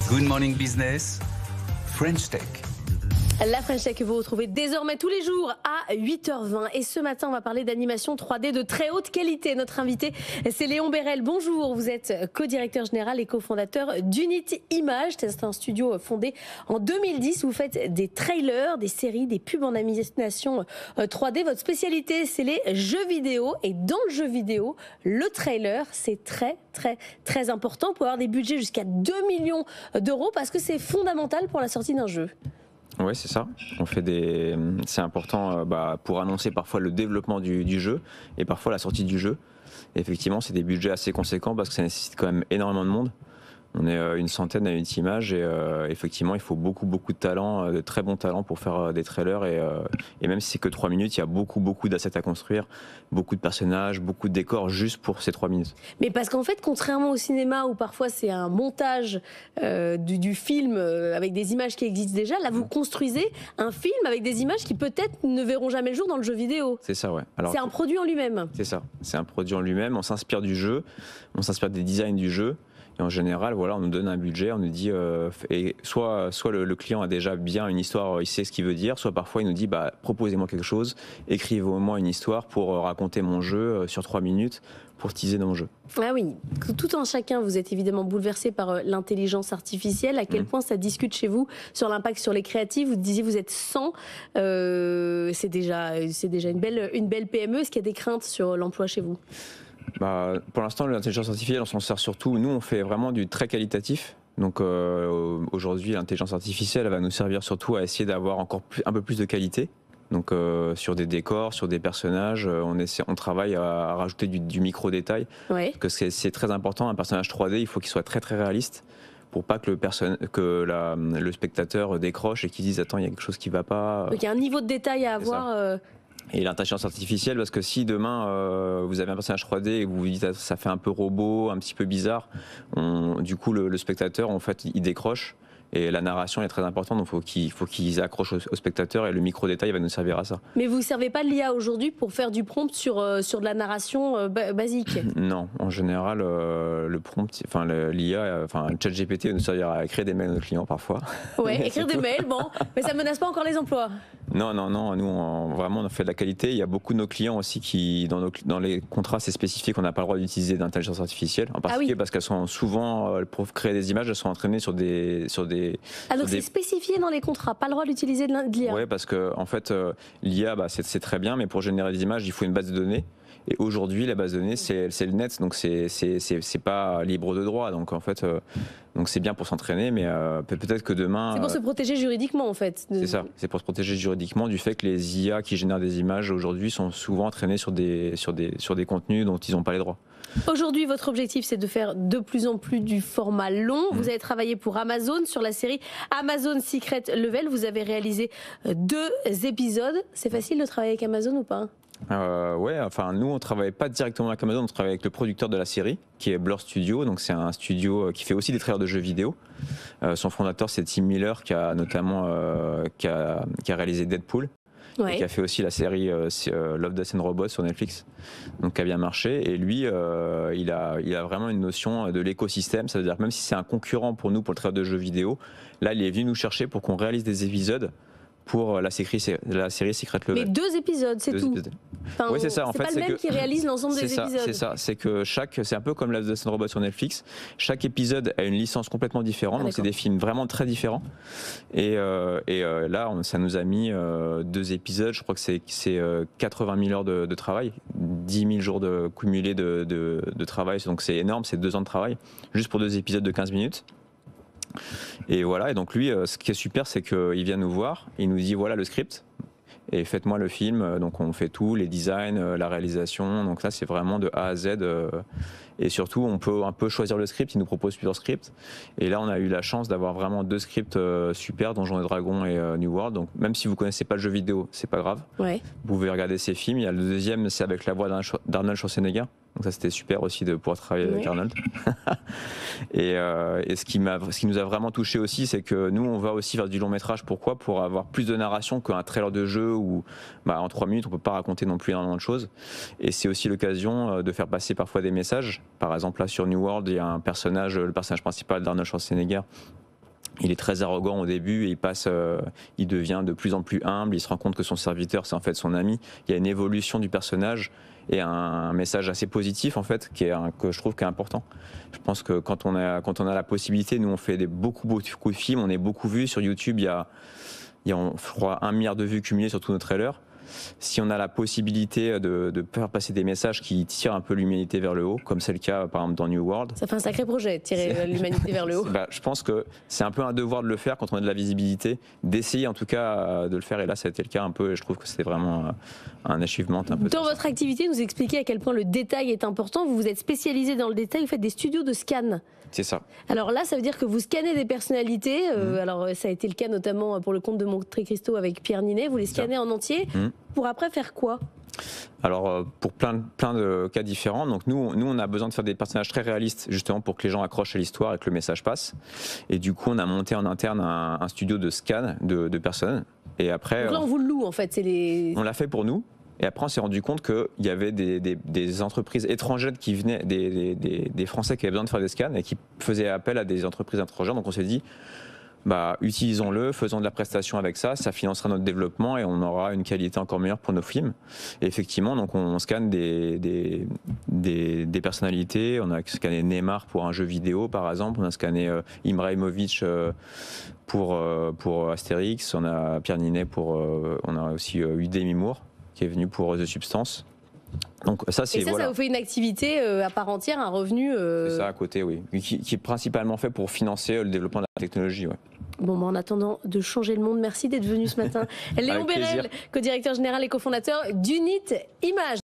Good Morning Business, French Tech. La French Tech que vous retrouvez désormais tous les jours à 8h20. Et ce matin, on va parler d'animation 3D de très haute qualité. Notre invité, c'est Léon Bérel. Bonjour, vous êtes co-directeur général et cofondateur d'Unity Image. C'est un studio fondé en 2010. Vous faites des trailers, des séries, des pubs en animation 3D. Votre spécialité, c'est les jeux vidéo. Et dans le jeu vidéo, le trailer, c'est très important pour avoir des budgets jusqu'à 2 millions d'euros parce que c'est fondamental pour la sortie d'un jeu. Oui, c'est ça. C'est important pour annoncer parfois le développement du jeu et parfois la sortie du jeu. Et effectivement, c'est des budgets assez conséquents parce que ça nécessite quand même énormément de monde. On est une centaine à Unity Image et effectivement, il faut beaucoup de talent, de très bons talents pour faire des trailers. Et même si c'est que 3 minutes, il y a beaucoup d'assets à construire, beaucoup de personnages, beaucoup de décors juste pour ces 3 minutes. Mais parce qu'en fait, contrairement au cinéma où parfois c'est un montage du film avec des images qui existent déjà, là vous construisez un film avec des images qui peut-être ne verront jamais le jour dans le jeu vidéo. C'est ça, ouais. C'est un produit en lui-même. C'est ça, c'est un produit en lui-même. On s'inspire du jeu, on s'inspire des designs du jeu. Et en général, voilà, on nous donne un budget, on nous dit, et soit le client a déjà bien une histoire, il sait ce qu'il veut dire, soit parfois il nous dit, proposez-moi quelque chose, écrivez-moi une histoire pour raconter mon jeu sur 3 minutes, pour teaser dans mon jeu. Ah oui, tout en chacun, vous êtes évidemment bouleversé par l'intelligence artificielle. À quel point ça discute chez vous sur l'impact sur les créatifs? Vous disiez vous êtes 100, c'est déjà une belle PME. Est-ce qu'il y a des craintes sur l'emploi chez vous? Pour l'instant, l'intelligence artificielle, on s'en sert surtout. Nous, on fait vraiment du très qualitatif. Donc aujourd'hui, l'intelligence artificielle elle va nous servir surtout à essayer d'avoir un peu plus de qualité. Donc sur des décors, sur des personnages, on travaille à rajouter du micro-détail. Ouais. Parce que c'est très important, un personnage 3D, il faut qu'il soit très réaliste pour pas que le spectateur décroche et qu'il dise attends, il y a quelque chose qui va pas. Donc il y a un niveau de détail à avoir. Et l'intelligence artificielle, parce que si demain vous avez un personnage 3D et que vous vous dites ça fait un peu robot, un petit peu bizarre, du coup le spectateur en fait il décroche. Et la narration est très importante, donc il faut qu'ils accrochent au spectateur et le micro-détail va nous servir à ça. Mais vous ne servez pas de l'IA aujourd'hui pour faire du prompt sur de la narration basique? Non, en général, le prompt, l'IA, le chat GPT nous servira à écrire des mails à nos clients parfois. Ouais, écrire des mails, bon, mais ça ne menace pas encore les emplois. Non, nous vraiment on fait de la qualité. Il y a beaucoup de nos clients aussi qui, dans les contrats, c'est spécifié qu'on n'a pas le droit d'utiliser d'intelligence artificielle, en particulier parce qu'elles sont souvent, pour créer des images, elles sont entraînées sur des donc c'est spécifié dans les contrats, pas le droit d'utiliser de l'IA. Oui, parce que en fait, l'IA, c'est très bien, mais pour générer des images, il faut une base de données. Et aujourd'hui, la base de données, c'est le net, donc c'est pas libre de droit. Donc en fait, donc c'est bien pour s'entraîner, mais peut-être que demain. C'est pour se protéger juridiquement, en fait. C'est ça. C'est pour se protéger juridiquement du fait que les IA qui génèrent des images aujourd'hui sont souvent entraînées sur des contenus dont ils n'ont pas les droits. Aujourd'hui, votre objectif, c'est de faire de plus en plus du format long. Vous avez travaillé pour Amazon sur la série Amazon Secret Level. Vous avez réalisé 2 épisodes. C'est facile de travailler avec Amazon ou pas? Ouais, enfin nous on travaille pas directement avec Amazon, on travaille avec le producteur de la série qui est Blur Studio, donc c'est un studio qui fait aussi des trailers de jeux vidéo. Son fondateur c'est Tim Miller qui a notamment qui a réalisé Deadpool. Ouais. Et qui a fait aussi la série Love, Death and Robots sur Netflix, donc qui a bien marché. Et lui, il a vraiment une notion de l'écosystème. Ça veut dire que même si c'est un concurrent pour nous pour le trailer de jeux vidéo, là il est venu nous chercher pour qu'on réalise des épisodes pour la série Secret Level. Mais 2 épisodes, c'est tout. Enfin, oui, c'est ça. En fait, pas le même qui réalise l'ensemble des épisodes. C'est ça. C'est que c'est un peu comme Love, Death and Robots sur Netflix. Chaque épisode a une licence complètement différente. Donc c'est des films vraiment très différents. Et là, ça nous a mis 2 épisodes. Je crois que c'est 80 000 heures de travail, 10 000 jours cumulés de travail. Donc c'est énorme. C'est 2 ans de travail juste pour 2 épisodes de 15 minutes. Et voilà, et donc lui, ce qui est super, c'est qu'il vient nous voir, il nous dit voilà le script, et faites-moi le film. Donc on fait tout, les designs, la réalisation, donc là c'est vraiment de A à Z. Et surtout, on peut un peu choisir le script, il nous propose plusieurs scripts. Et là, on a eu la chance d'avoir vraiment 2 scripts super, Donjons et Dragons et New World. Donc même si vous connaissez pas le jeu vidéo, c'est pas grave. Ouais. Vous pouvez regarder ces films. Il y a le deuxième, c'est avec la voix d'Arnold Schwarzenegger. Donc ça, c'était super aussi de pouvoir travailler avec Arnold. Et ce qui nous a vraiment touché aussi, c'est que nous, on va aussi vers du long métrage. Pourquoi ? Pour avoir plus de narration qu'un trailer de jeu où en 3 minutes, on peut pas raconter non plus énormément de choses. Et c'est aussi l'occasion de faire passer parfois des messages. Par exemple, là sur New World, il y a le personnage principal d'Arnold Schwarzenegger il est très arrogant au début et il devient de plus en plus humble, il se rend compte que son serviteur c'est en fait son ami. Il y a une évolution du personnage et un message assez positif en fait que je trouve qui est important. Je pense que quand on a la possibilité, nous on fait beaucoup de films, on est beaucoup vus sur YouTube, il y a je crois 1 milliard de vues cumulées sur tous nos trailers. Si on a la possibilité de faire passer des messages qui tirent un peu l'humanité vers le haut, comme c'est le cas par exemple dans New World. Ça fait un sacré projet, tirer l'humanité vers le haut. Je pense que c'est un peu un devoir de le faire quand on a de la visibilité, d'essayer en tout cas de le faire. Et là, ça a été le cas un peu. Et je trouve que c'était vraiment un achievement. Un peu dans votre activité, vous expliquez à quel point le détail est important. Vous vous êtes spécialisé dans le détail. Vous faites des studios de scan. C'est ça. Alors là, ça veut dire que vous scannez des personnalités. Alors ça a été le cas notamment pour le compte de Monte Cristo avec Pierre Ninet. Vous les scannez en entier pour après faire quoi? Alors pour plein de cas différents. Donc nous on a besoin de faire des personnages très réalistes justement pour que les gens accrochent à l'histoire et que le message passe. Et du coup on a monté en interne un studio de scan de personnes. Et après. Donc là on vous le loue en fait. On l'a fait pour nous. Et après, on s'est rendu compte qu'il y avait des entreprises étrangères qui venaient, des Français qui avaient besoin de faire des scans et qui faisaient appel à des entreprises étrangères. Donc on s'est dit, utilisons-le, faisons de la prestation avec ça, ça financera notre développement et on aura une qualité encore meilleure pour nos films. Et effectivement, donc on scanne des personnalités. On a scanné Neymar pour un jeu vidéo, par exemple. On a scanné Ibrahimovic pour Astérix. On a Pierre Ninet on a aussi eu Demi Moore qui est venu pour The Substance. Donc ça, c'est ça vous fait une activité à part entière, un revenu. C'est ça à côté, oui, qui est principalement fait pour financer le développement de la technologie. Ouais. Bon, en attendant de changer le monde, merci d'être venu ce matin. Léon Bérel, co-directeur général et cofondateur d'Unit Images.